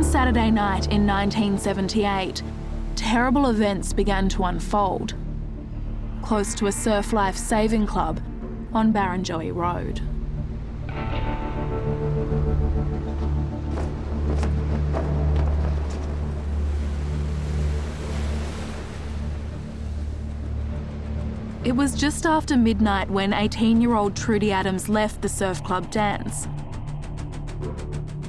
One Saturday night in 1978, terrible events began to unfold close to a surf life saving club on Barrenjoey Road. It was just after midnight when 18-year-old Trudie Adams left the surf club dance.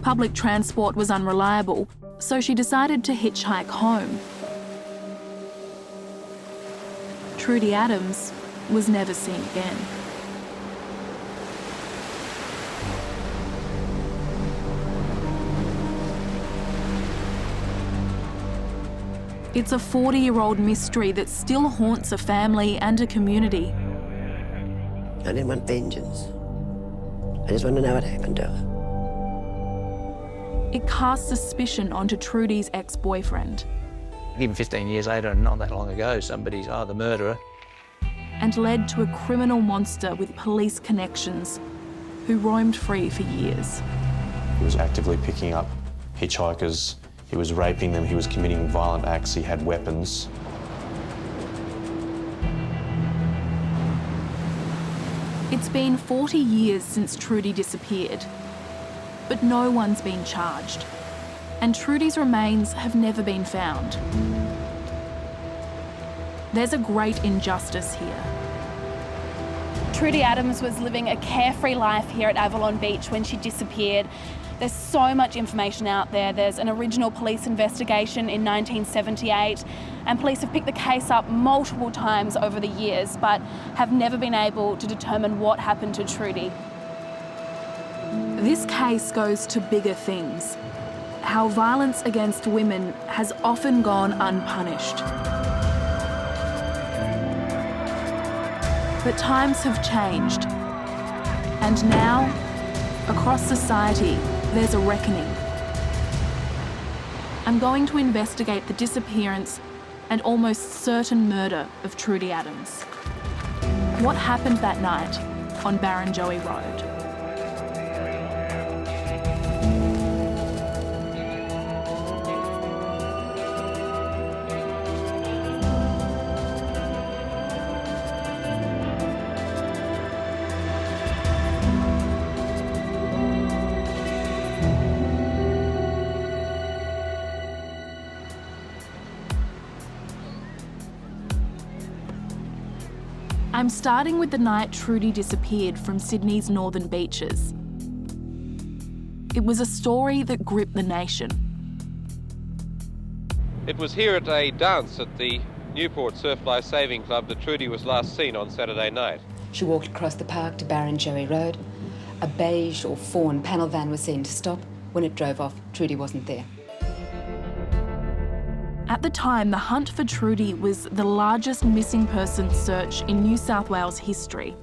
Public transport was unreliable, so she decided to hitchhike home. Trudie Adams was never seen again. It's a 40-year-old mystery that still haunts a family and a community. I didn't want vengeance. I just want to know what happened to her. It casts suspicion onto Trudie's ex-boyfriend. Even 15 years later, not that long ago, somebody's, the murderer. And led to a criminal monster with police connections who roamed free for years. He was actively picking up hitchhikers. He was raping them, he was committing violent acts, he had weapons. It's been 40 years since Trudie disappeared, but no one's been charged, and Trudie's remains have never been found. There's a great injustice here. Trudie Adams was living a carefree life here at Avalon Beach when she disappeared. There's so much information out there. There's an original police investigation in 1978, and police have picked the case up multiple times over the years, but have never been able to determine what happened to Trudie. This case goes to bigger things. How violence against women has often gone unpunished. But times have changed, and now, across society, there's a reckoning. I'm going to investigate the disappearance and almost certain murder of Trudie Adams. What happened that night on Barrenjoey Road? I'm starting with the night Trudie disappeared from Sydney's northern beaches. It was a story that gripped the nation. It was here at a dance at the Newport Surf Life Saving Club that Trudie was last seen on Saturday night. She walked across the park to Barrenjoey Road. A beige or fawn panel van was seen to stop. When it drove off, Trudie wasn't there. At the time, the hunt for Trudie was the largest missing persons search in New South Wales history.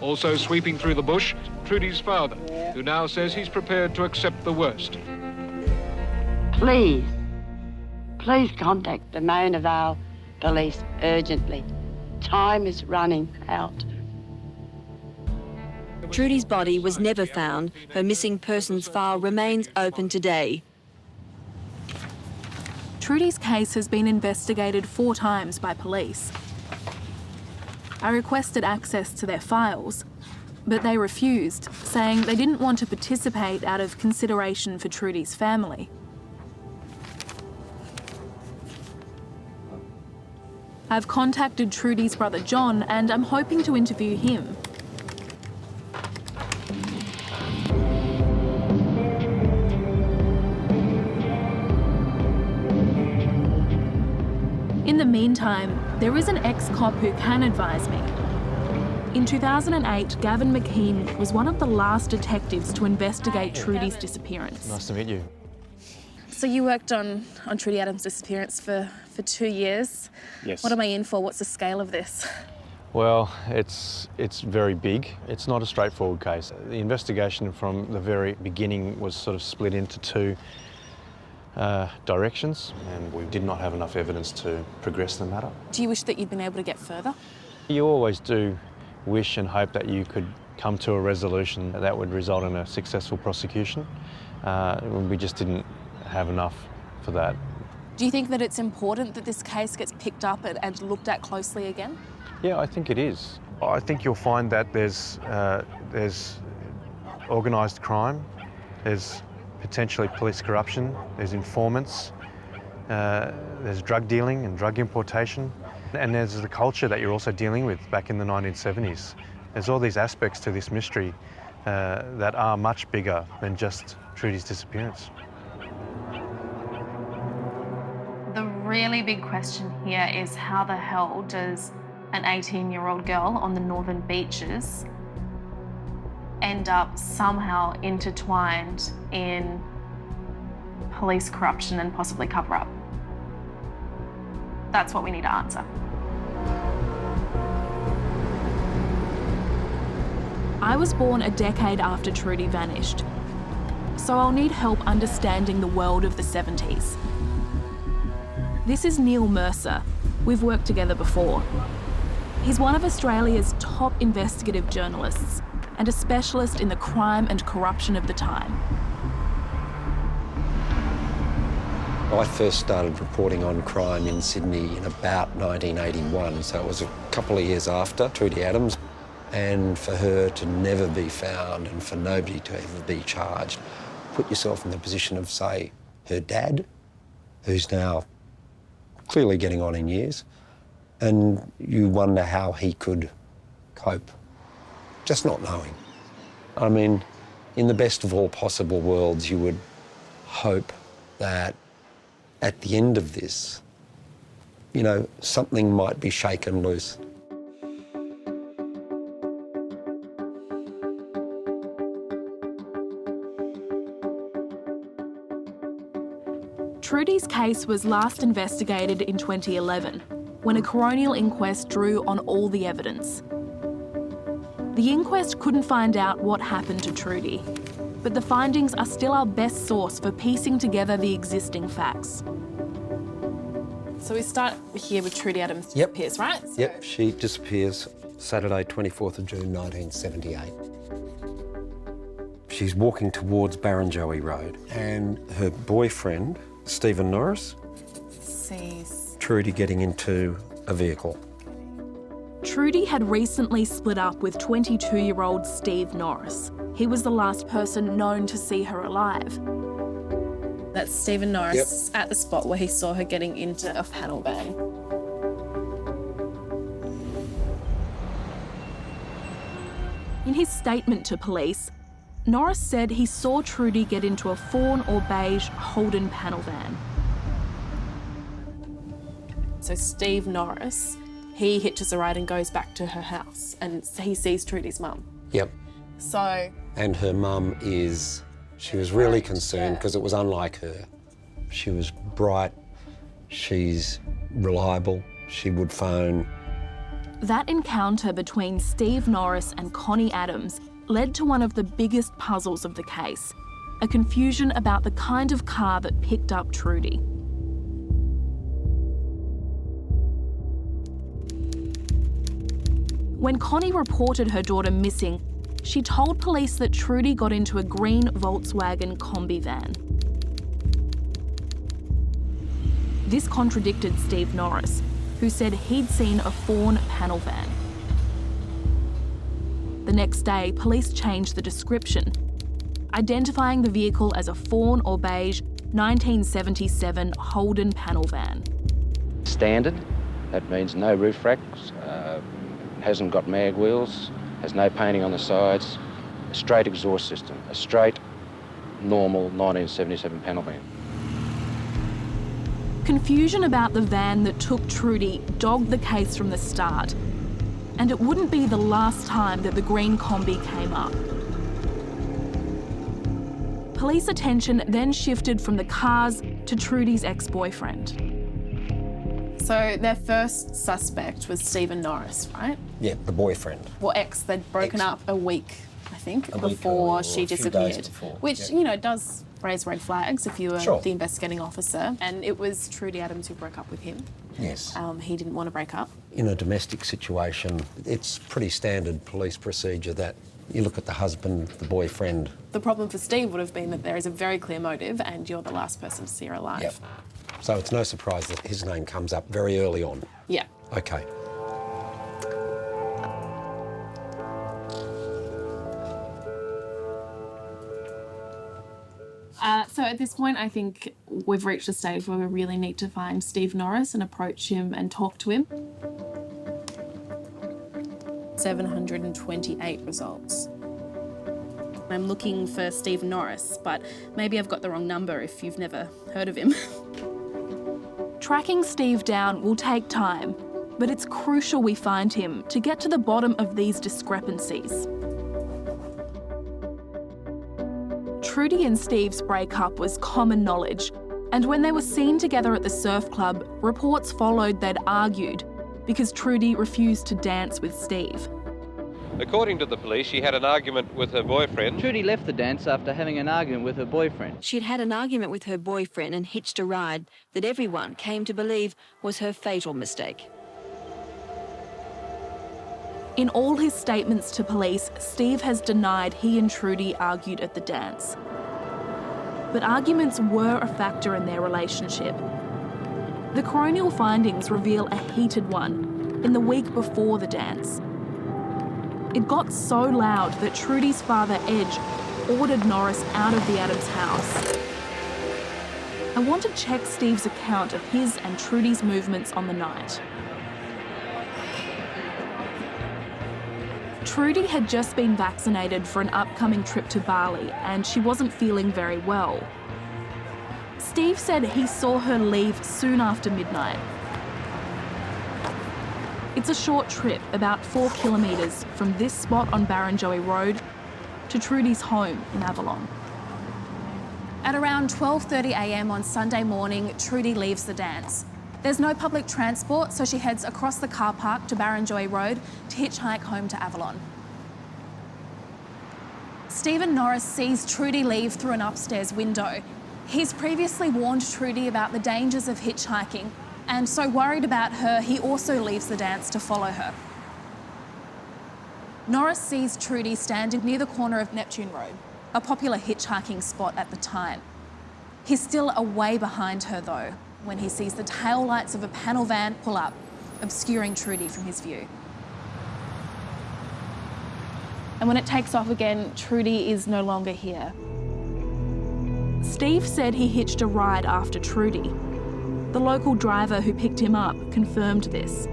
Also sweeping through the bush, Trudie's father, who now says he's prepared to accept the worst. Please contact the Mona Vale Police urgently. Time is running out. Trudie's body was never found. Her missing persons file remains open today. Trudie's case has been investigated 4 times by police. I requested access to their files, but they refused, saying they didn't want to participate out of consideration for Trudie's family. I've contacted Trudie's brother John, and I'm hoping to interview him. In the meantime, there is an ex-cop who can advise me. In 2008, Gavin McKean was one of the last detectives to investigate Trudie's disappearance. Nice to meet you. So you worked on Trudie Adams' disappearance for 2 years. Yes. What am I in for? What's the scale of this? Well, it's very big. It's not a straightforward case. The investigation from the very beginning was sort of split into 2 directions, and we did not have enough evidence to progress the matter. Do you wish that you'd been able to get further? You always do wish and hope that you could come to a resolution that would result in a successful prosecution. We just didn't have enough for that. Do you think that it's important that this case gets picked up and looked at closely again? Yeah, I think it is. I think you'll find that there's organised crime, there's potentially police corruption, there's informants, there's drug dealing and drug importation, and there's the culture that you're also dealing with back in the 1970s. There's all these aspects to this mystery that are much bigger than just Trudie's disappearance. The really big question here is how the hell does an 18-year-old girl on the northern beaches end up somehow intertwined in police corruption and possibly cover-up? That's what we need to answer. I was born a decade after Trudie vanished, so I'll need help understanding the world of the 70s. This is Neil Mercer. We've worked together before. He's one of Australia's top investigative journalists and a specialist in the crime and corruption of the time. I first started reporting on crime in Sydney in about 1981, so it was a couple of years after Trudie Adams. And for her to never be found and for nobody to ever be charged, put yourself in the position of, say, her dad, who's now clearly getting on in years, and you wonder how he could cope, just not knowing. I mean, in the best of all possible worlds, you would hope that at the end of this, you know, something might be shaken loose. Trudie's case was last investigated in 2011, when a coronial inquest drew on all the evidence. The inquest couldn't find out what happened to Trudie, but the findings are still our best source for piecing together the existing facts. So we start here with Trudie Adams disappears, right? So... Yep, she disappears Saturday, 24th of June, 1978. She's walking towards Barrenjoey Road, and her boyfriend, Stephen Norris, sees Trudie getting into a vehicle. Trudie had recently split up with 22-year-old Steve Norris. He was the last person known to see her alive. That's Stephen Norris at the spot where he saw her getting into a panel van. In his statement to police, Norris said he saw Trudie get into a fawn or beige Holden panel van. So Steve Norris, he hitches a ride and goes back to her house and he sees Trudie's mum. Yep. So... And her mum she was really concerned because it was unlike her. She was bright, she's reliable, she would phone. That encounter between Steve Norris and Connie Adams led to one of the biggest puzzles of the case, a confusion about the kind of car that picked up Trudie. When Connie reported her daughter missing, she told police that Trudie got into a green Volkswagen Kombi van. This contradicted Steve Norris, who said he'd seen a fawn panel van. The next day, police changed the description, identifying the vehicle as a fawn or beige 1977 Holden panel van. Standard, that means no roof racks, hasn't got mag wheels, has no painting on the sides, a straight exhaust system, a straight, normal 1977 panel van. Confusion about the van that took Trudie dogged the case from the start, and it wouldn't be the last time that the green Kombi came up. Police attention then shifted from the cars to Trudie's ex-boyfriend. So their first suspect was Stephen Norris, right? Yeah, the boyfriend. Well, they'd broken up a week, I think, before she disappeared. Which, you know, does raise red flags if you were the investigating officer. And it was Trudie Adams who broke up with him. Yes. He didn't want to break up. In a domestic situation, it's pretty standard police procedure that You look at the husband, the boyfriend. The problem for Steve would have been that there is a very clear motive and you're the last person to see her alive. Yep. So it's no surprise that his name comes up very early on. Yeah. Okay. So at this point, I think we've reached a stage where we really need to find Steve Norris and approach him and talk to him. 728 results. I'm looking for Steve Norris, but maybe I've got the wrong number if you've never heard of him. Tracking Steve down will take time, but it's crucial we find him to get to the bottom of these discrepancies. Trudie and Steve's breakup was common knowledge, and when they were seen together at the surf club, reports followed they'd argued because Trudie refused to dance with Steve. According to the police, she had an argument with her boyfriend. Trudie left the dance after having an argument with her boyfriend. She'd had an argument with her boyfriend and hitched a ride that everyone came to believe was her fatal mistake. In all his statements to police, Steve has denied he and Trudie argued at the dance. But arguments were a factor in their relationship. The coronial findings reveal a heated one in the week before the dance. It got so loud that Trudie's father, Edge, ordered Norris out of the Adams house. I want to check Steve's account of his and Trudie's movements on the night. Trudie had just been vaccinated for an upcoming trip to Bali and she wasn't feeling very well. Steve said he saw her leave soon after midnight. It's a short trip, about 4 kilometres from this spot on Barrenjoey Road to Trudie's home in Avalon. At around 12:30 a.m. on Sunday morning, Trudie leaves the dance. There's no public transport, so she heads across the car park to Barrenjoey Road to hitchhike home to Avalon. Stephen Norris sees Trudie leave through an upstairs window. He's previously warned Trudie about the dangers of hitchhiking, and so worried about her, he also leaves the dance to follow her. Norris sees Trudie standing near the corner of Neptune Road, a popular hitchhiking spot at the time. He's still away behind her though, when he sees the tail lights of a panel van pull up, obscuring Trudie from his view. And when it takes off again, Trudie is no longer here. Steve said he hitched a ride after Trudie. The local driver who picked him up confirmed this.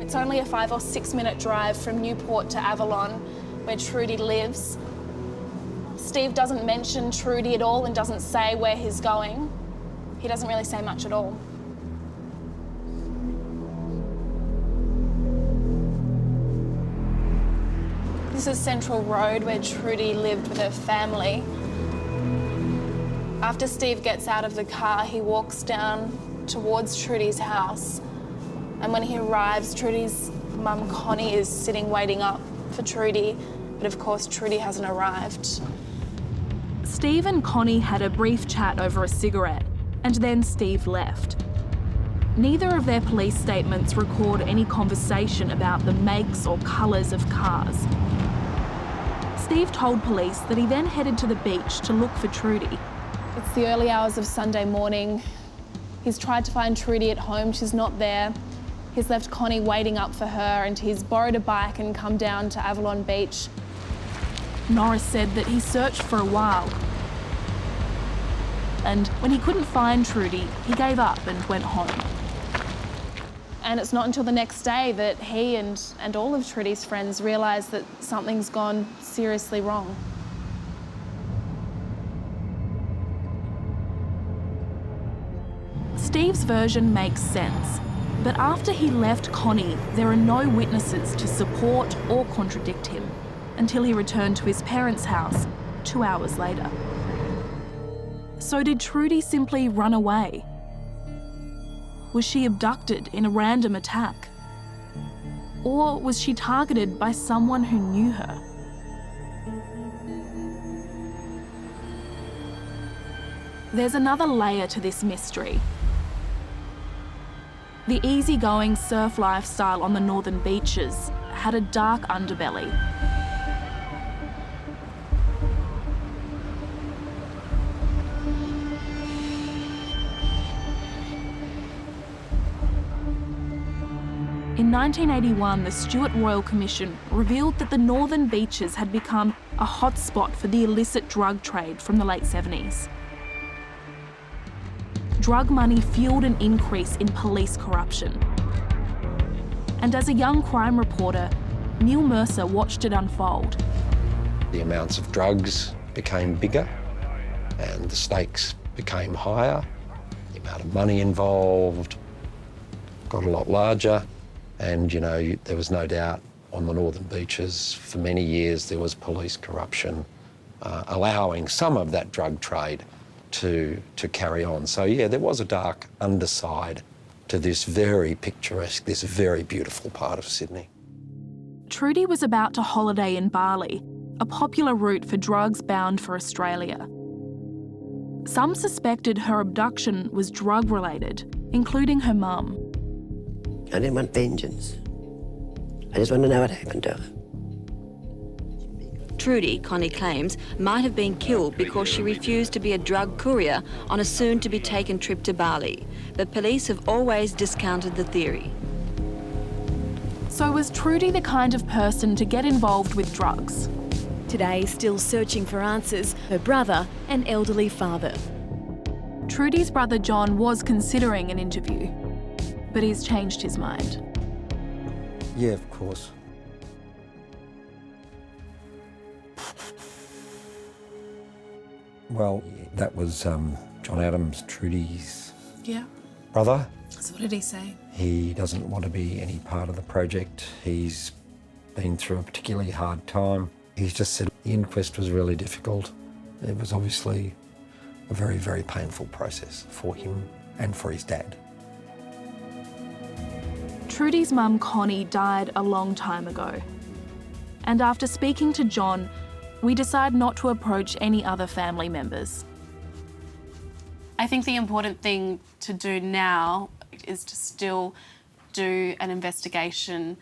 It's only a 5 or 6 minute drive from Newport to Avalon, where Trudie lives. Steve doesn't mention Trudie at all and doesn't say where he's going. He doesn't really say much at all. This is Central Road, where Trudie lived with her family. After Steve gets out of the car, he walks down towards Trudie's house. And when he arrives, Trudie's mum, Connie, is sitting waiting up for Trudie, but of course Trudie hasn't arrived. Steve and Connie had a brief chat over a cigarette, and then Steve left. Neither of their police statements record any conversation about the makes or colours of cars. Steve told police that he then headed to the beach to look for Trudie. It's the early hours of Sunday morning. He's tried to find Trudie at home, she's not there. He's left Connie waiting up for her and he's borrowed a bike and come down to Avalon Beach. Norris said that he searched for a while. And when he couldn't find Trudie, he gave up and went home. And it's not until the next day that he and all of Trudie's friends realise that something's gone seriously wrong. Steve's version makes sense, but after he left Connie, there are no witnesses to support or contradict him until he returned to his parents' house 2 hours later. So did Trudie simply run away? Was she abducted in a random attack? Or was she targeted by someone who knew her? There's another layer to this mystery. The easygoing surf lifestyle on the northern beaches had a dark underbelly. In 1981, the Stewart Royal Commission revealed that the northern beaches had become a hotspot for the illicit drug trade from the late 70s. Drug money fueled an increase in police corruption. And as a young crime reporter, Neil Mercer watched it unfold. The amounts of drugs became bigger and the stakes became higher. The amount of money involved got a lot larger. And, you know, there was no doubt on the northern beaches for many years there was police corruption, allowing some of that drug trade to carry on. So, yeah, there was a dark underside to this very picturesque, this very beautiful part of Sydney. Trudie was about to holiday in Bali, a popular route for drugs bound for Australia. Some suspected her abduction was drug-related, including her mum. I didn't want vengeance. I just wanted to know what happened to her. Trudie, Connie claims, might have been killed because she refused to be a drug courier on a soon-to-be-taken trip to Bali, but police have always discounted the theory. So was Trudie the kind of person to get involved with drugs? Today, still searching for answers, her brother and elderly father. Trudie's brother John was considering an interview, but he's changed his mind. Yeah, of course. Well, that was John Adams, Trudie's brother. So what did he say? He doesn't want to be any part of the project. He's been through a particularly hard time. He's just said the inquest was really difficult. It was obviously a very, very painful process for him and for his dad. Trudie's mum, Connie, died a long time ago. And after speaking to John, we decide not to approach any other family members. I think the important thing to do now is to still do an investigation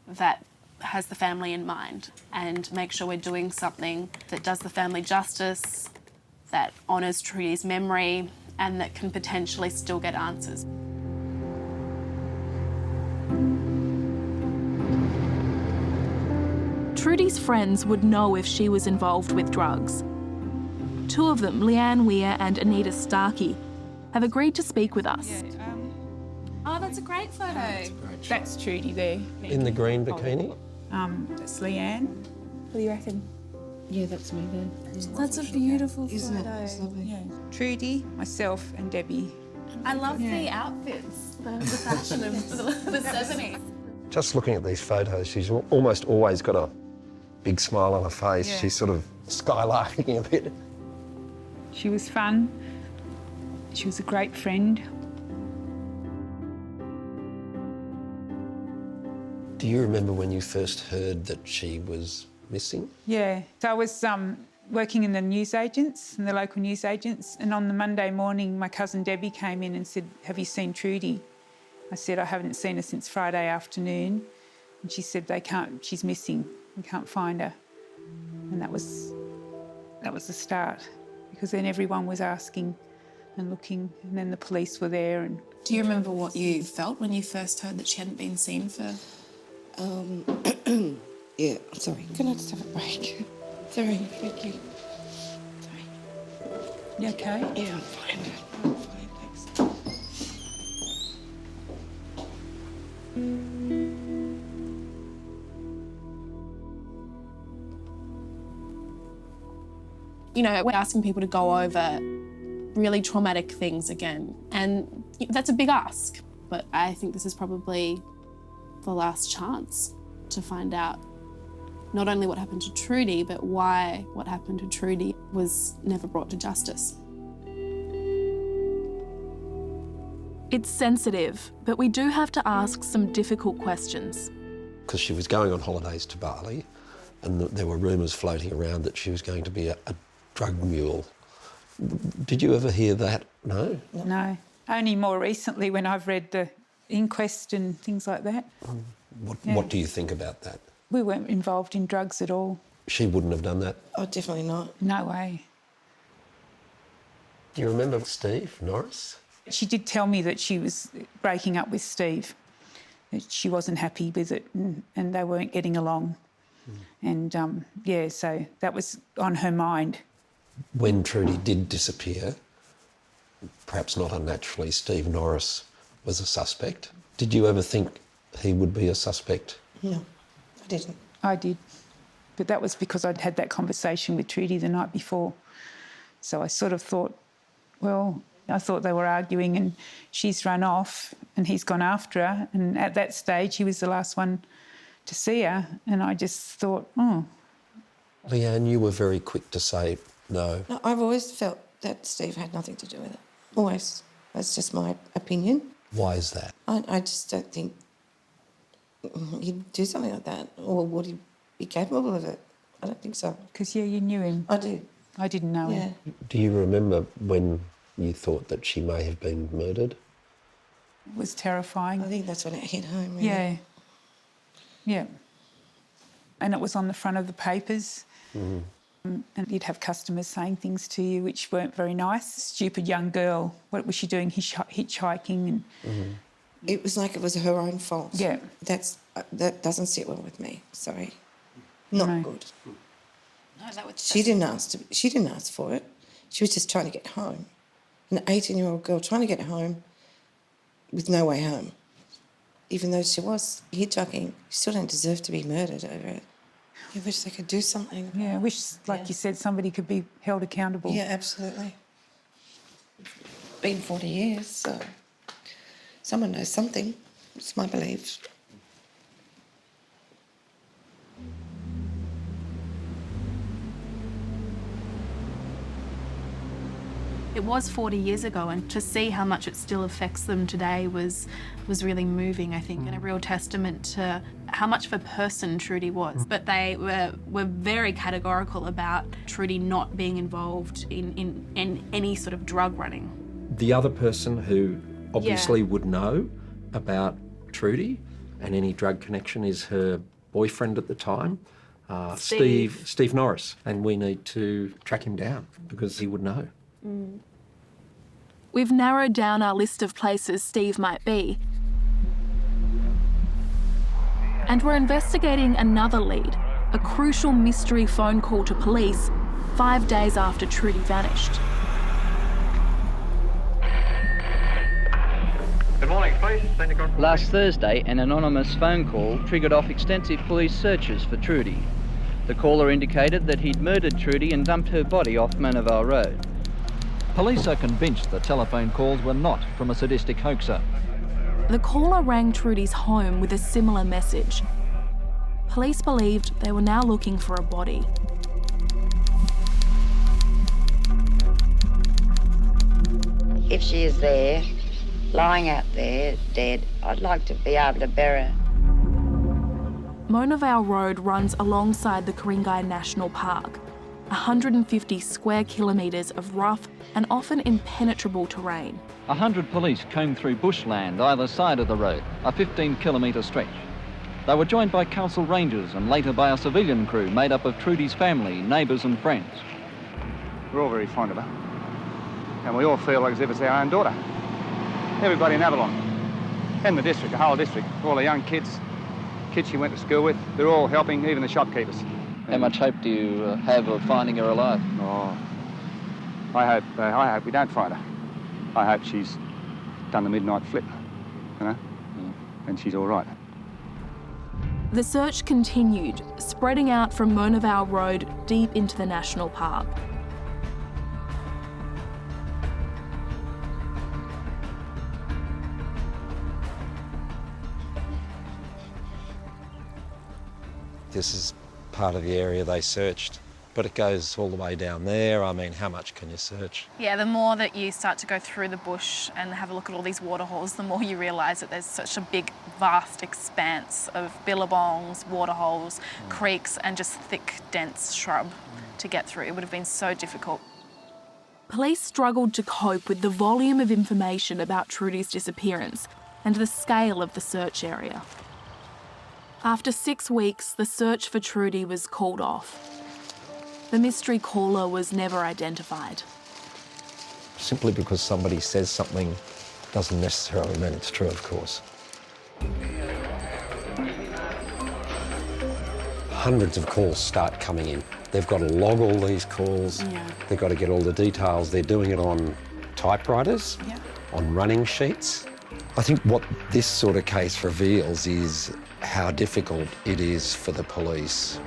that has the family in mind and make sure we're doing something that does the family justice, that honours Trudie's memory, and that can potentially still get answers. Trudie's friends would know if she was involved with drugs. Two of them, Leanne Weir and Anita Starkey, have agreed to speak with us. Oh, that's a great photo. That's Trudie there. In the green bikini? That's Leanne. What do you reckon? Yeah, that's me there. That's a beautiful Isn't it? photo. It's lovely. Yeah. Trudie, myself and Debbie. I love the outfits, the fashion of the 70s. Just looking at these photos, she's almost always got a big smile on her face. Yeah. She's sort of skylarking a bit. She was fun. She was a great friend. Do you remember when you first heard that she was missing? Yeah. So I was working in the newsagents, in the local newsagents, and on the Monday morning, my cousin Debbie came in and said, "Have you seen Trudie?" I said, "I haven't seen her since Friday afternoon." And she said, she's missing, we can't find her. And that was the start, because then everyone was asking and looking, and then the police were there. And Do you remember what you felt when you first heard that she hadn't been seen for? Yeah, sorry. Can I just have a break? Sorry, thank you. Sorry. You okay? Yeah, I'm fine. I'm fine, thanks. You know, we're asking people to go over really traumatic things again, and that's a big ask. But I think this is probably the last chance to find out not only what happened to Trudie, but why what happened to Trudie was never brought to justice. It's sensitive, but we do have to ask some difficult questions. Because she was going on holidays to Bali, and there were rumours floating around that she was going to be a drug mule. Did you ever hear that? No? No. Only more recently when I've read the inquest and things like that. What do you think about that? We weren't involved in drugs at all. She wouldn't have done that? Oh, definitely not. No way. Do you remember Steve Norris? She did tell me that she was breaking up with Steve, that she wasn't happy with it and they weren't getting along. And, so that was on her mind. When Trudie did disappear, perhaps not unnaturally, Steve Norris was a suspect. Did you ever think he would be a suspect? No, I didn't. I did. But that was because I'd had that conversation with Trudie the night before. So I sort of thought, well, I thought they were arguing and she's run off and he's gone after her. And at that stage, he was the last one to see her. And I just thought, oh. Leanne, you were very quick to say no. No, I've always felt that Steve had nothing to do with it. Always. That's just my opinion. Why is that? I just don't think he'd do something like that, or would he be capable of it? I don't think so. Because, you knew him. I do. I didn't know him. Do you remember when you thought that she may have been murdered? It was terrifying. I think that's when it hit home, really. Yeah. Yeah. And it was on the front of the papers. Mm. And you'd have customers saying things to you which weren't very nice. Stupid young girl. What was she doing? Hitchhiking and... It was like it was her own fault. Yeah. That doesn't sit well with me. Sorry. Not good. No, that would... She didn't ask for it. She was just trying to get home. An 18-year-old girl trying to get home with no way home. Even though she was hitchhiking, she still don't deserve to be murdered over it. I wish they could do something. Yeah, I wish, like you said, somebody could be held accountable. Yeah, absolutely. It's been 40 years, so someone knows something. It's my belief. It was 40 years ago, and to see how much it still affects them today was really moving, I think, and a real testament to how much of a person Trudie was. But they were very categorical about Trudie not being involved in any sort of drug running. The other person who obviously would know about Trudie and any drug connection is her boyfriend at the time, Steve Norris, and we need to track him down because he would know. We've narrowed down our list of places Steve might be. And we're investigating another lead, a crucial mystery phone call to police 5 days after Trudie vanished. Good morning, police. Last Thursday, an anonymous phone call triggered off extensive police searches for Trudie. The caller indicated that he'd murdered Trudie and dumped her body off Barrenjoey Road. Police are convinced the telephone calls were not from a sadistic hoaxer. The caller rang Trudie's home with a similar message. Police believed they were now looking for a body. If she is there, lying out there, dead, I'd like to be able to bury her. Barrenjoey Road runs alongside the Coronial National Park, 150 square kilometres of rough and often impenetrable terrain. 100 police combed through bushland either side of the road, a 15-kilometre stretch. They were joined by council rangers and later by a civilian crew made up of Trudie's family, neighbours and friends. We're all very fond of her, and we all feel like as if it's our own daughter. Everybody in Avalon, and the district, the whole district, all the young kids she went to school with, they're all helping, even the shopkeepers. How much hope do you have of finding her alive? Oh, I hope we don't find her. I hope she's done the midnight flip, you know, and she's all right. The search continued, spreading out from Barrenjoey Road deep into the national park. This is part of the area they searched, but it goes all the way down there. I mean, how much can you search? Yeah, the more that you start to go through the bush and have a look at all these waterholes, the more you realise that there's such a big, vast expanse of billabongs, waterholes, creeks and just thick, dense shrub to get through. It would have been so difficult. Police struggled to cope with the volume of information about Trudie's disappearance and the scale of the search area. After 6 weeks, the search for Trudie was called off. The mystery caller was never identified. Simply because somebody says something doesn't necessarily mean it's true, of course. hundreds of calls start coming in. They've got to log all these calls. Yeah. They've got to get all the details. They're doing it on typewriters, on running sheets. I think what this sort of case reveals is how difficult it is for the police.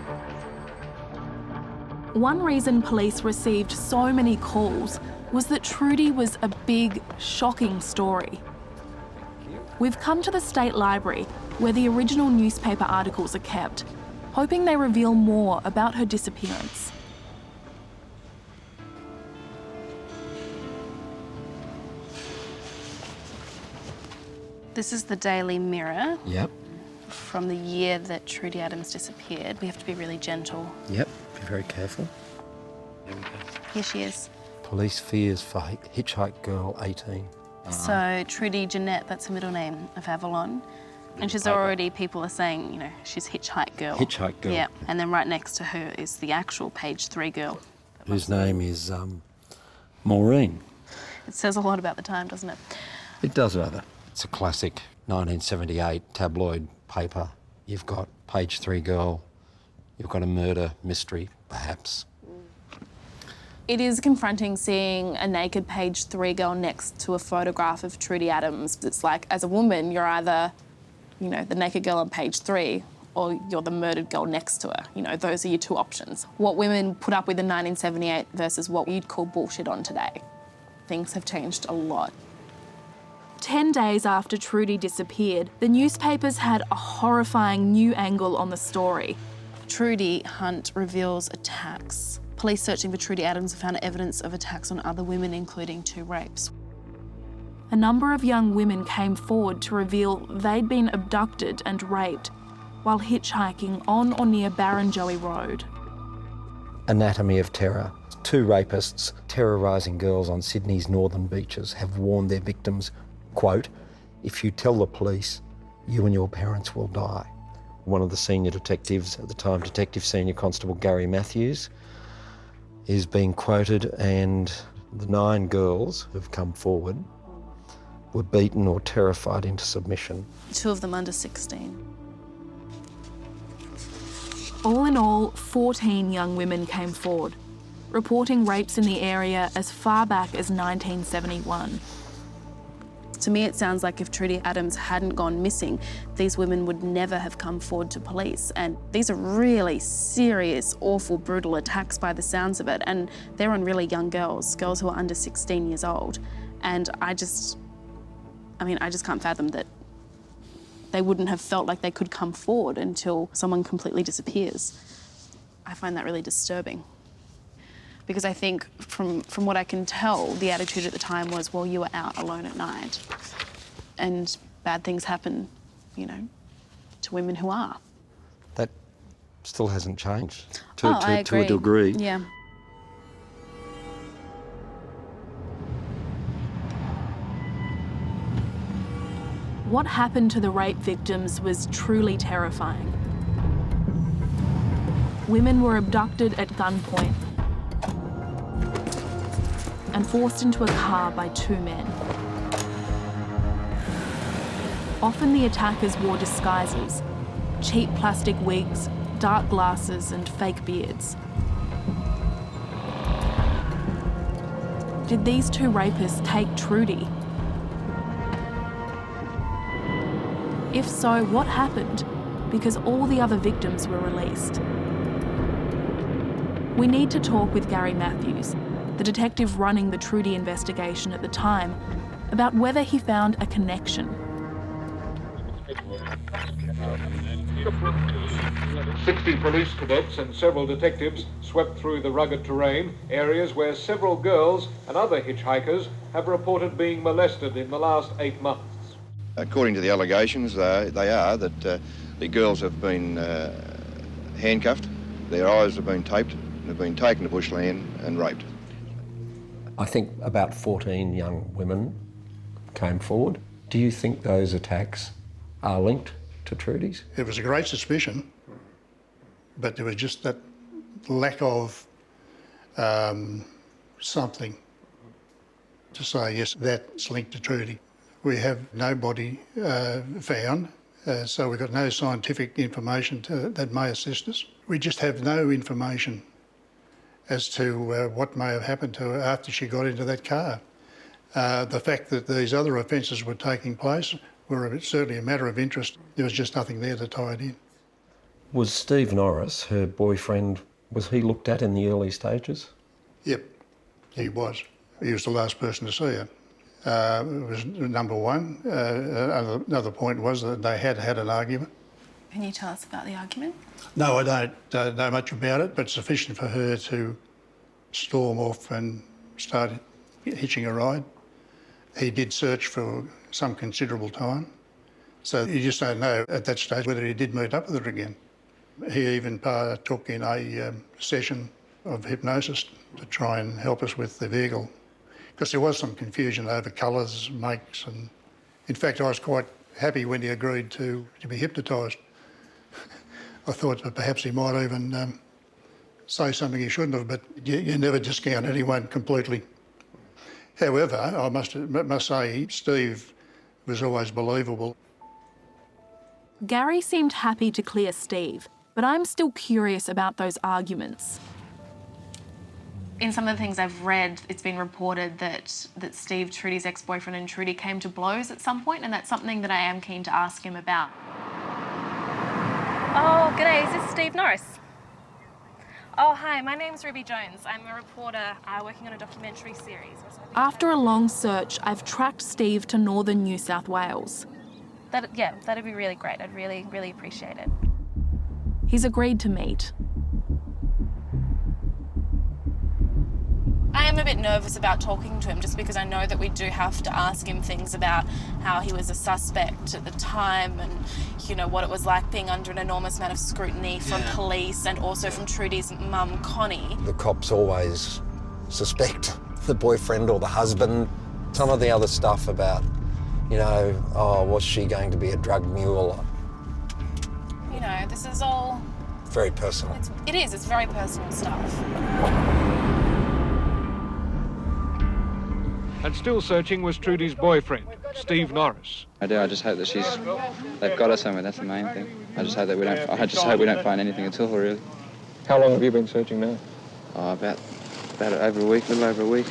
One reason police received so many calls was that Trudie was a big, shocking story. We've come to the State Library, where the original newspaper articles are kept, hoping they reveal more about her disappearance. This is the Daily Mirror. Yep. From the year that Trudie Adams disappeared. We have to be really gentle. Yep, be very careful. Here she is. Police fears for hitchhike girl 18. So Trudie Jeanette, that's her middle name, of Avalon. And she's already, people are saying, you know, she's hitchhike girl. Hitchhike girl. Yeah, and then right next to her is the actual page 3 girl. Whose name is Maureen. It says a lot about the time, doesn't it? It does rather. It's a classic 1978 tabloid paper. You've got page 3 girl, you've got a murder mystery, perhaps. It is confronting seeing a naked page 3 girl next to a photograph of Trudie Adams. It's like, as a woman, you're either, you know, the naked girl on page 3 or you're the murdered girl next to her. You know, those are your two options. What women put up with in 1978 versus what you'd call bullshit on today. Things have changed a lot. 10 days after Trudie disappeared, the newspapers had a horrifying new angle on the story. Trudie hunt reveals attacks. Police searching for Trudie Adams have found evidence of attacks on other women, including 2 rapes. A number of young women came forward to reveal they'd been abducted and raped while hitchhiking on or near Barrenjoey Road. Anatomy of terror. 2 rapists terrorising girls on Sydney's northern beaches have warned their victims, quote, "If you tell the police, you and your parents will die." One of the senior detectives at the time, Detective Senior Constable Gary Matthews, is being quoted, and the 9 girls who've come forward were beaten or terrified into submission. 2 of them under 16. All in all, 14 young women came forward, reporting rapes in the area as far back as 1971. To me, it sounds like if Trudie Adams hadn't gone missing, these women would never have come forward to police. And these are really serious, awful, brutal attacks by the sounds of it. And they're on really young girls, girls who are under 16 years old. And I just can't fathom that they wouldn't have felt like they could come forward until someone completely disappears. I find that really disturbing. Because I think from what I can tell, the attitude at the time was, well, you were out alone at night. And bad things happen, you know, to women who are. That still hasn't changed I agree. to a degree. Yeah. What happened to the rape victims was truly terrifying. Women were abducted at gunpoint and forced into a car by 2 men. Often the attackers wore disguises, cheap plastic wigs, dark glasses and fake beards. Did these 2 rapists take Trudie? If so, what happened? Because all the other victims were released. We need to talk with Gary Matthews, the detective running the Trudie investigation at the time, about whether he found a connection. 60 police cadets and several detectives swept through the rugged terrain, areas where several girls and other hitchhikers have reported being molested in the last 8 months. According to the allegations, they are that the girls have been handcuffed, their eyes have been taped, and have been taken to bushland and raped. I think about 14 young women came forward. Do you think those attacks are linked to Trudie's? It was a great suspicion, but there was just that lack of something to say, yes, that's linked to Trudie. We have no body found, So we've got no scientific information that may assist us. We just have no information as to what may have happened to her after she got into that car. The fact that these other offences were taking place were certainly a matter of interest. There was just nothing there to tie it in. Was Steve Norris, her boyfriend, was he looked at in the early stages? Yep, he was. He was the last person to see her. It was number one. Another point was that they had had an argument. Can you tell us about the argument? No, I don't know much about it, but sufficient for her to storm off and start hitching a ride. He did search for some considerable time, so you just don't know at that stage whether he did meet up with her again. He even partook in a session of hypnosis to try and help us with the vehicle, because there was some confusion over colours, makes, and in fact I was quite happy when he agreed to be hypnotised. I thought that perhaps he might even say something he shouldn't have, but you never discount anyone completely. However, I must say Steve was always believable. Gary seemed happy to clear Steve, but I'm still curious about those arguments. In some of the things I've read, it's been reported that Steve, Trudie's ex-boyfriend, and Trudie came to blows at some point, and that's something that I am keen to ask him about. Oh, g'day, is this Steve Norris? Oh, hi, my name's Ruby Jones. I'm a reporter working on a documentary series. After a long search, I've tracked Steve to northern New South Wales. That'd be really great. I'd really, really appreciate it. He's agreed to meet. I am a bit nervous about talking to him just because I know that we do have to ask him things about how he was a suspect at the time and, you know, what it was like being under an enormous amount of scrutiny from police and also from Trudie's mum, Connie. The cops always suspect the boyfriend or the husband. Some of the other stuff about, you know, oh, was she going to be a drug mule? You know, this is all... Very personal. It's very personal stuff. And still searching was Trudie's boyfriend, Steve Norris. I do. I just hope that they've got her somewhere. That's the main thing. I just hope that we don't find anything at all, really. How long have you been searching now? Oh, about over a week, a little over a week.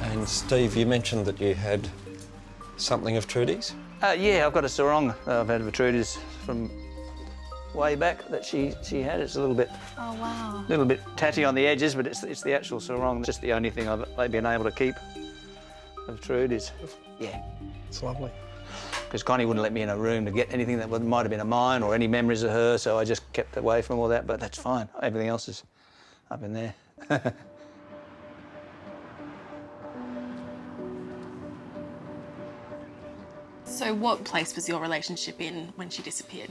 And Steve, you mentioned that you had something of Trudie's? Yeah, I've got a sarong I've had of Trudie's from way back that she had. It's a little bit, tatty on the edges, but it's the actual sarong. It's just the only thing I've been able to keep of Trudie's. Yeah. It's lovely. Because Connie wouldn't let me in a room to get anything that might have been of mine or any memories of her, so I just kept away from all that, but that's fine. Everything else is up in there. So what place was your relationship in when she disappeared?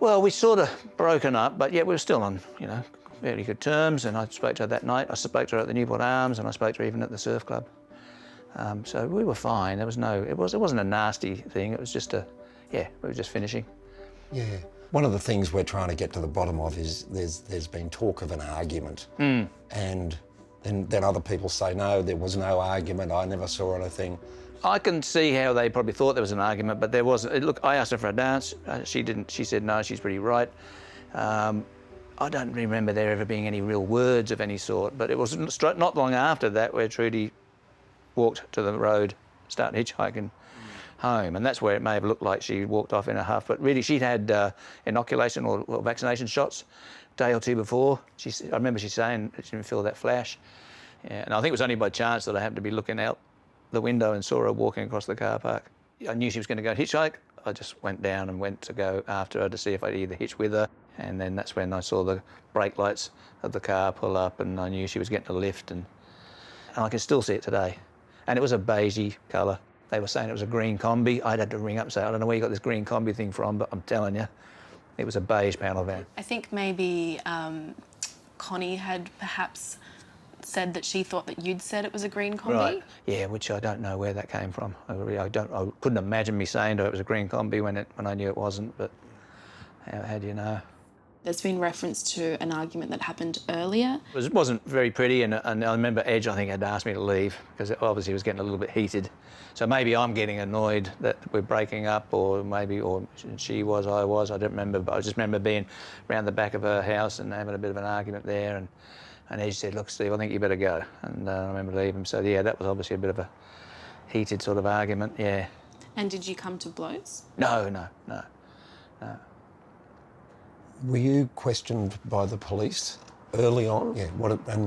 Well, we sort of broken up, but yeah, we were still on, you know, very good terms, and I spoke to her that night. I spoke to her at the Newport Arms, and I spoke to her even at the surf club. So we were fine. There was no, it wasn't a nasty thing. It was just we were just finishing. Yeah. One of the things we're trying to get to the bottom of is there's been talk of an argument, and then other people say, no, there was no argument. I never saw anything. I can see how they probably thought there was an argument, but there wasn't. Look, I asked her for a dance. She didn't. She said no. She's pretty right. I don't remember there ever being any real words of any sort. But it was not long after that where Trudie walked to the road, started hitchhiking home, and that's where it may have looked like she walked off in a huff. But really, she'd had inoculation or vaccination shots a day or two before. I remember she saying that she didn't feel that flash. Yeah, and I think it was only by chance that I happened to be looking out the window and saw her walking across the car park. I knew she was going to go hitchhike. I just went down and went to go after her to see if I'd either hitch with her. And then that's when I saw the brake lights of the car pull up, and I knew she was getting a lift, and I can still see it today. And it was a beigey colour. They were saying it was a green combi. I'd had to ring up and say, I don't know where you got this green combi thing from, but I'm telling you, it was a beige panel van. I think maybe Connie had perhaps said that she thought that you'd said it was a green combi. Right. Yeah, which I don't know where that came from. I couldn't imagine me saying to her it was a green combi when I knew it wasn't. But How do you know? There's been reference to an argument that happened earlier. It wasn't very pretty, and I remember Edge, I think, had asked me to leave because it obviously was getting a little bit heated. So maybe I'm getting annoyed that we're breaking up, or she was, I was, I don't remember, but I just remember being around the back of her house and having a bit of an argument there, and Edge said, look, Steve, I think you better go. And I remember leaving. So, yeah, that was obviously a bit of a heated sort of argument, yeah. And did you come to blows? No. Were you questioned by the police early on? Yeah.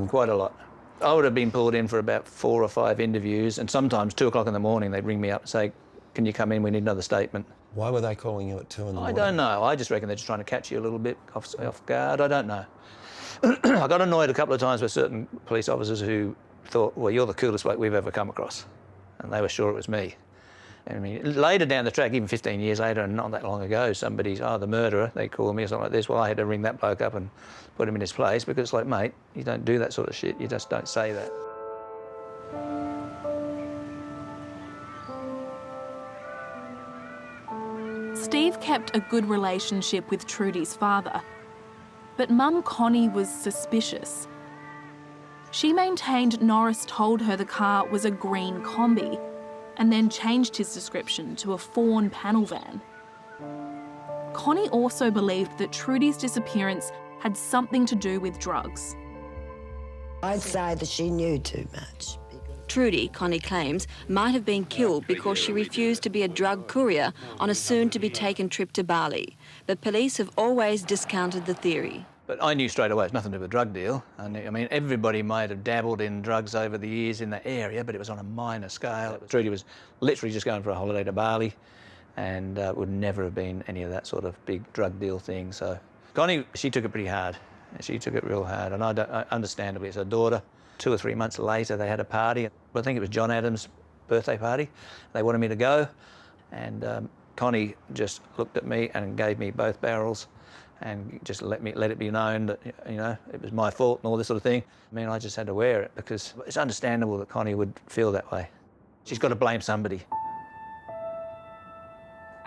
Quite a lot. I would have been pulled in for about 4 or 5 interviews, and sometimes 2 o'clock in the morning they'd ring me up and say, can you come in, we need another statement. Why were they calling you at 2 in the morning? I don't know. I just reckon they're just trying to catch you a little bit off guard. I don't know. I got annoyed a couple of times with certain police officers who thought, well, you're the coolest bloke we've ever come across. And they were sure it was me. I mean, later down the track, even 15 years later, and not that long ago, somebody's, the murderer, they call me or something like this. Well, I had to ring that bloke up and put him in his place because it's like, mate, you don't do that sort of shit. You just don't say that. Steve kept a good relationship with Trudie's father, but Mum Connie was suspicious. She maintained Norris told her the car was a green Kombi, and then changed his description to a fawn panel van. Connie also believed that Trudie's disappearance had something to do with drugs. I'd say that she knew too much. Trudie, Connie claims, might have been killed because she refused to be a drug courier on a soon-to-be-taken trip to Bali. But police have always discounted the theory. But I knew straight away it's nothing to do with a drug deal. I mean, everybody might have dabbled in drugs over the years in that area, but it was on a minor scale. Trudie was literally just going for a holiday to Bali, and would never have been any of that sort of big drug deal thing. So Connie, she took it pretty hard. She took it real hard, and understandably, it's her daughter. 2 or 3 months later, they had a party. I think it was John Adams' birthday party. They wanted me to go, and Connie just looked at me and gave me both barrels and just let it be known that, you know, it was my fault and all this sort of thing. I mean, I just had to wear it because it's understandable that Connie would feel that way. She's got to blame somebody.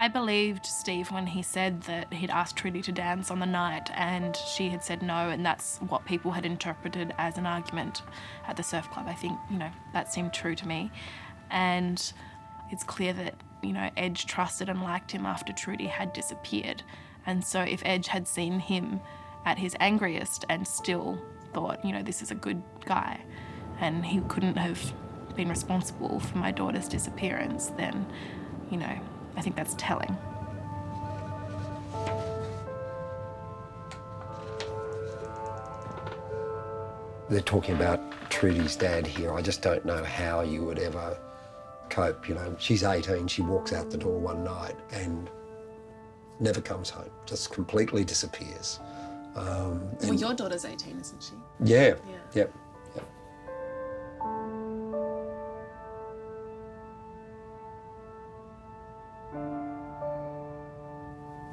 I believed Steve when he said that he'd asked Trudie to dance on the night and she had said no, and that's what people had interpreted as an argument at the surf club. I think, you know, that seemed true to me. And it's clear that, you know, Edge trusted and liked him after Trudie had disappeared. And so if Edge had seen him at his angriest and still thought, you know, this is a good guy and he couldn't have been responsible for my daughter's disappearance, then, you know, I think that's telling. They're talking about Trudie's dad here. I just don't know how you would ever cope. You know, she's 18, she walks out the door one night and never comes home, just completely disappears. Well, your daughter's 18, isn't she? Yeah. Yep.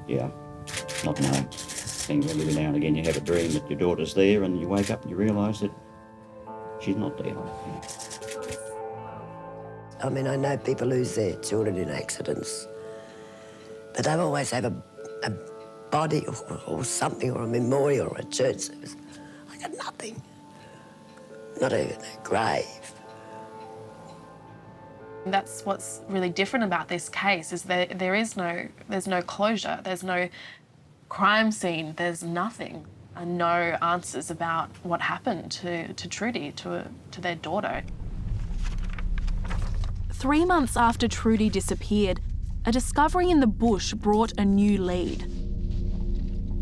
Yeah, not knowing. Things every now and again you have a dream that your daughter's there and you wake up and you realise that she's not there. I mean, I know people lose their children in accidents, but they always have a body or something, or a memorial or a church service. I got nothing. Not even a grave. That's what's really different about this case, is that there's no closure, there's no crime scene, there's nothing, and no answers about what happened to Trudie, to their daughter. 3 months after Trudie disappeared, a discovery in the bush brought a new lead.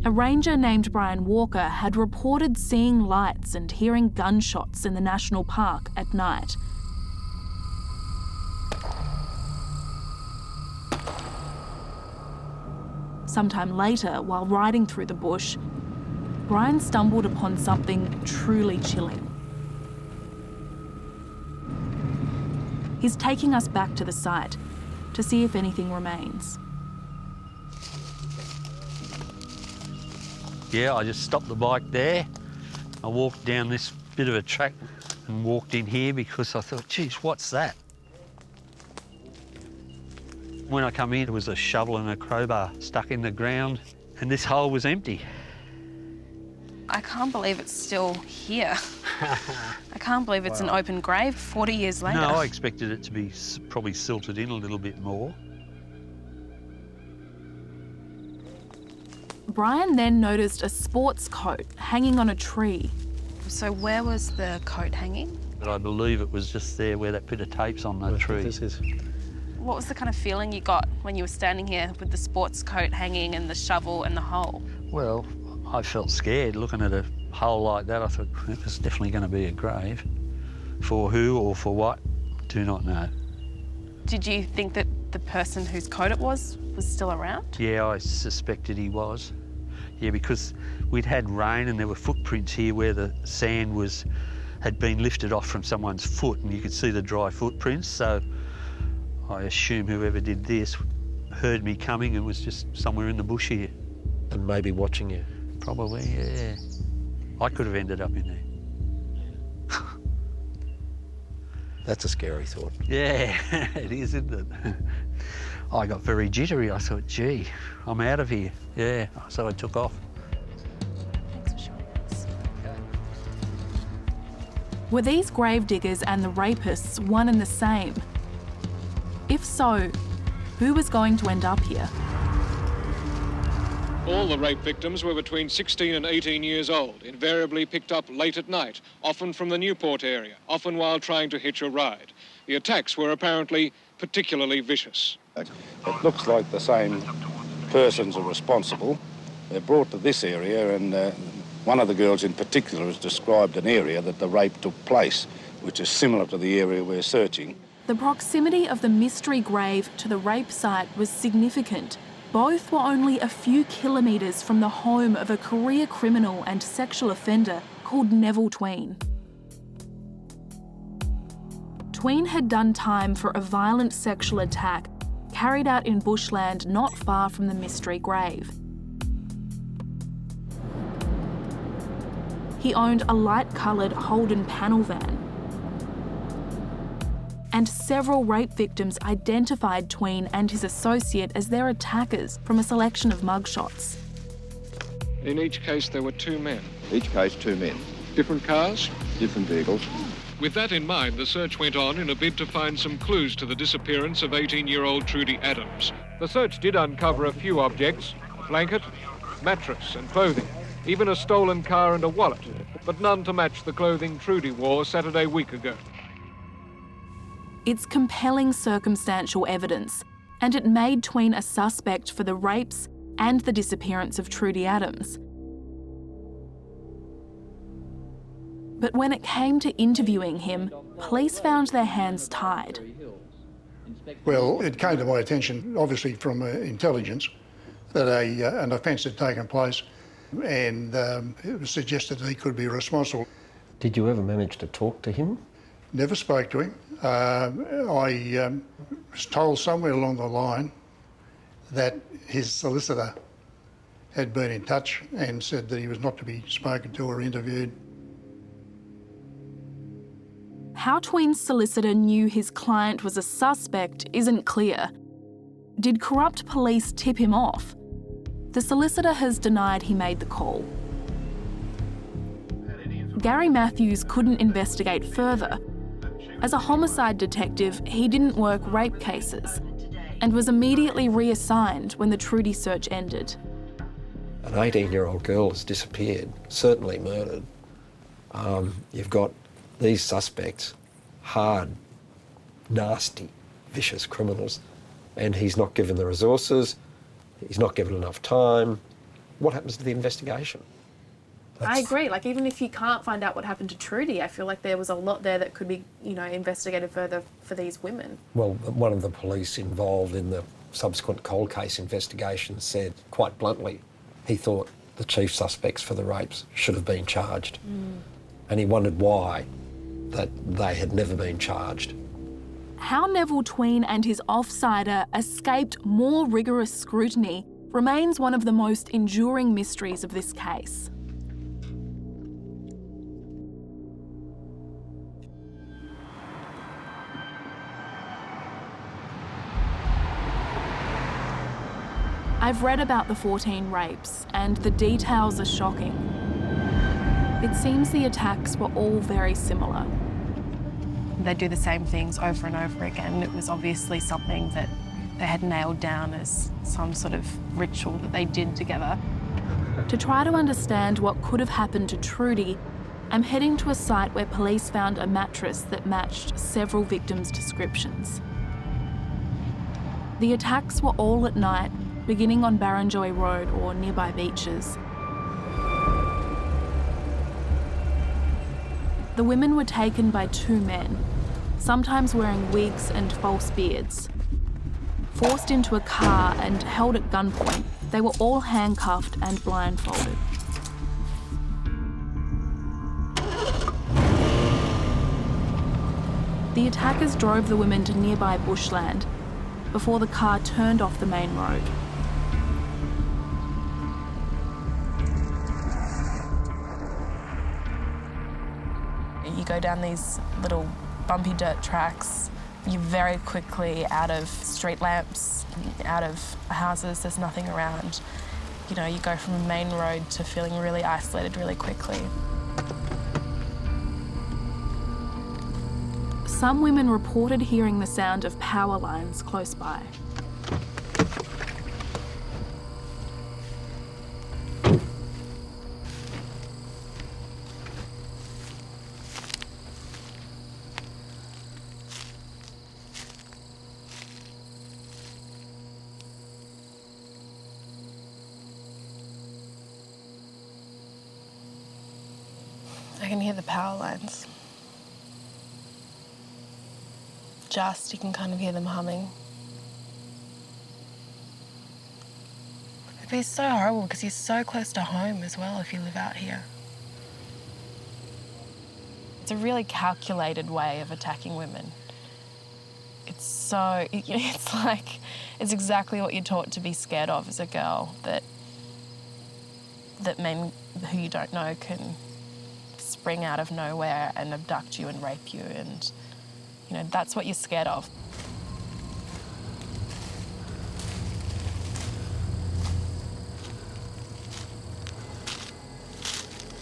A ranger named Brian Walker had reported seeing lights and hearing gunshots in the national park at night. Sometime later, while riding through the bush, Brian stumbled upon something truly chilling. He's taking us back to the site to see if anything remains. Yeah, I just stopped the bike there. I walked down this bit of a track and walked in here because I thought, geez, what's that? When I come in, there was a shovel and a crowbar stuck in the ground, And this hole was empty. I can't believe it's still here. I can't believe it's an open grave 40 years later. No, I expected it to be probably silted in a little bit more. Brian then noticed a sports coat hanging on a tree. So where was the coat hanging? But I believe it was just there where that bit of tape's on that tree. This is. What was the kind of feeling you got when you were standing here with the sports coat hanging and the shovel and the hole? Well, I felt scared looking at a hole like that. I thought it was definitely going to be a grave. For who or for what, do not know. Did you think that the person whose coat it was still around? Yeah, I suspected he was. Yeah, because we'd had rain and there were footprints here where the sand had been lifted off from someone's foot and you could see the dry footprints. So I assume whoever did this heard me coming and was just somewhere in the bush here. And maybe watching you. Probably, yeah. I could have ended up in there. That's a scary thought. Yeah, it is, isn't it? I got very jittery. I thought, gee, I'm out of here. Yeah, so I took off. Thanks for showing us. Were these gravediggers and the rapists one and the same? If so, who was going to end up here? All the rape victims were between 16 and 18 years old, invariably picked up late at night, often from the Newport area, often while trying to hitch a ride. The attacks were apparently particularly vicious. It looks like the same persons are responsible. They're brought to this area and one of the girls in particular has described an area that the rape took place, which is similar to the area we're searching. The proximity of the mystery grave to the rape site was significant. Both were only a few kilometres from the home of a career criminal and sexual offender called Neville Tween. Tween had done time for a violent sexual attack carried out in bushland not far from the mystery grave. He owned a light-coloured Holden panel van. And several rape victims identified Tween and his associate as their attackers from a selection of mugshots. In each case, there were two men. Each case, two men. Different cars? Different vehicles. With that in mind, the search went on in a bid to find some clues to the disappearance of 18-year-old Trudie Adams. The search did uncover a few objects: a blanket, mattress and clothing, even a stolen car and a wallet, but none to match the clothing Trudie wore Saturday week ago. It's compelling circumstantial evidence, and it made Tween a suspect for the rapes and the disappearance of Trudie Adams. But when it came to interviewing him, police found their hands tied. Well, it came to my attention, obviously from intelligence, that an offence had taken place and it was suggested that he could be responsible. Did you ever manage to talk to him? Never spoke to him. I was told somewhere along the line that his solicitor had been in touch and said that he was not to be spoken to or interviewed. How Tween's solicitor knew his client was a suspect isn't clear. Did corrupt police tip him off? The solicitor has denied he made the call. Gary Matthews couldn't investigate further. As a homicide detective, he didn't work rape cases and was immediately reassigned when the Trudie search ended. An 18-year-old girl has disappeared, certainly murdered. You've got these suspects, hard, nasty, vicious criminals, and he's not given the resources, he's not given enough time. What happens to the investigation? I agree. Like, even if you can't find out what happened to Trudie, I feel like there was a lot there that could be, investigated further for these women. Well, one of the police involved in the subsequent cold case investigation said, quite bluntly, he thought the chief suspects for the rapes should have been charged. And he wondered why that they had never been charged. How Neville Tween and his offsider escaped more rigorous scrutiny remains one of the most enduring mysteries of this case. I've read about the 14 rapes, and the details are shocking. It seems the attacks were all very similar. They do the same things over and over again. It was obviously something that they had nailed down as some sort of ritual that they did together. To try to understand what could have happened to Trudie, I'm heading to a site where police found a mattress that matched several victims' descriptions. The attacks were all at night, beginning on Barrenjoey Road or nearby beaches. The women were taken by two men, sometimes wearing wigs and false beards. Forced into a car and held at gunpoint, they were all handcuffed and blindfolded. The attackers drove the women to nearby bushland before the car turned off the main road. You go down these little bumpy dirt tracks, you're very quickly out of street lamps, out of houses, there's nothing around. You know, you go from a main road to feeling really isolated really quickly. Some women reported hearing the sound of power lines close by. I can hear the power lines. You can kind of hear them humming. It'd be so horrible because you're so close to home as well if you live out here. It's a really calculated way of attacking women. It's exactly what you're taught to be scared of as a girl, that men who you don't know can spring out of nowhere and abduct you and rape you, and you know, that's what you're scared of.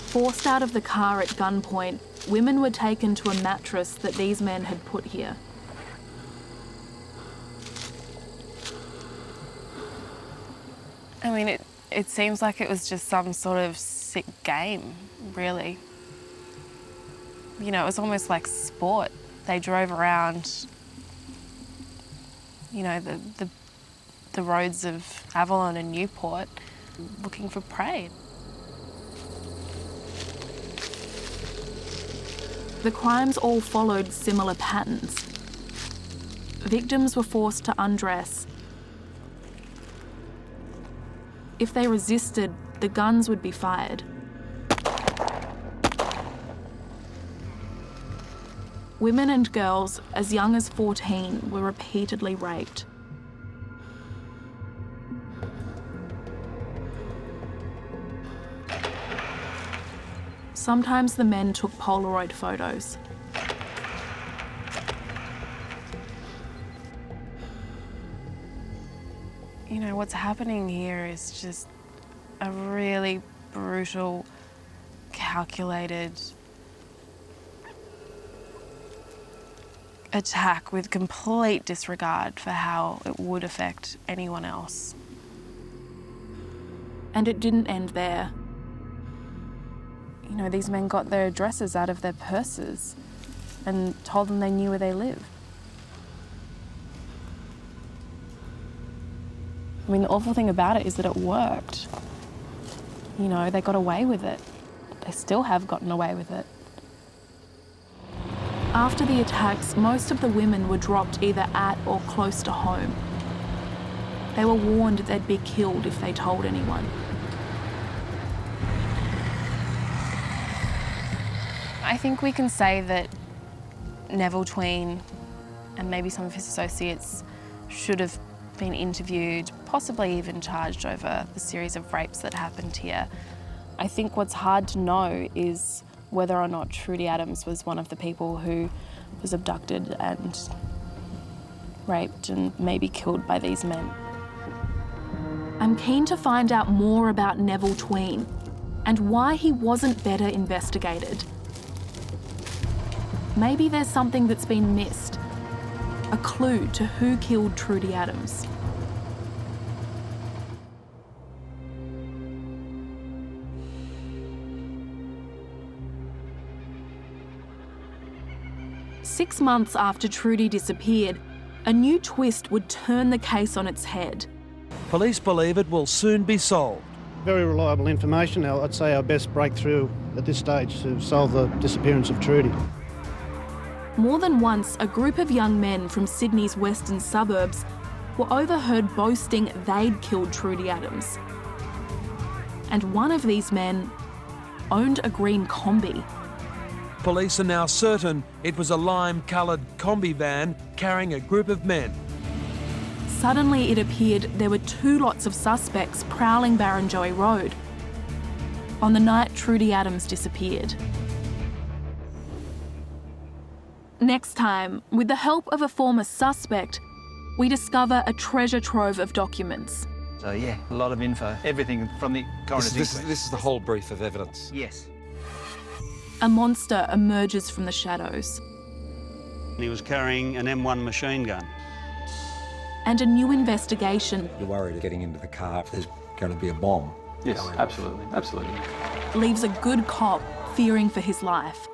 Forced out of the car at gunpoint, women were taken to a mattress that these men had put here. I mean, it seems like it was just some sort of sick game, really. You know, it was almost like sport. They drove around, you know, the roads of Avalon and Newport looking for prey. The crimes all followed similar patterns. Victims were forced to undress. If they resisted, the guns would be fired. Women and girls as young as 14 were repeatedly raped. Sometimes the men took Polaroid photos. You know, what's happening here is just a really brutal, calculated attack with complete disregard for how it would affect anyone else. And it didn't end there. You know, these men got their addresses out of their purses and told them they knew where they lived. I mean, the awful thing about it is that it worked. You know, they got away with it. They still have gotten away with it. After the attacks, most of the women were dropped either at or close to home. They were warned they'd be killed if they told anyone. I think we can say that Neville Tween and maybe some of his associates should have been interviewed, possibly even charged over the series of rapes that happened here. I think what's hard to know is whether or not Trudie Adams was one of the people who was abducted and raped and maybe killed by these men. I'm keen to find out more about Neville Tween and why he wasn't better investigated. Maybe there's something that's been missed, a clue to who killed Trudie Adams. Six months after Trudie disappeared, a new twist would turn the case on its head. Police believe it will soon be solved. Very reliable information. I'd say our best breakthrough at this stage to solve the disappearance of Trudie. More than once, a group of young men from Sydney's western suburbs were overheard boasting they'd killed Trudie Adams. And one of these men owned a green Kombi. Police are now certain it was a lime-coloured Kombi van carrying a group of men. Suddenly it appeared there were two lots of suspects prowling Barrenjoey Road on the night Trudie Adams disappeared. Next time, with the help of a former suspect, we discover a treasure trove of documents. So yeah, a lot of info, everything from the coroner's inquest. This is the whole brief of evidence. Yes. A monster emerges from the shadows. He was carrying an M1 machine gun. And a new investigation You're worried getting into the car if there's going to be a bomb. Yes, absolutely, absolutely. leaves a good cop fearing for his life.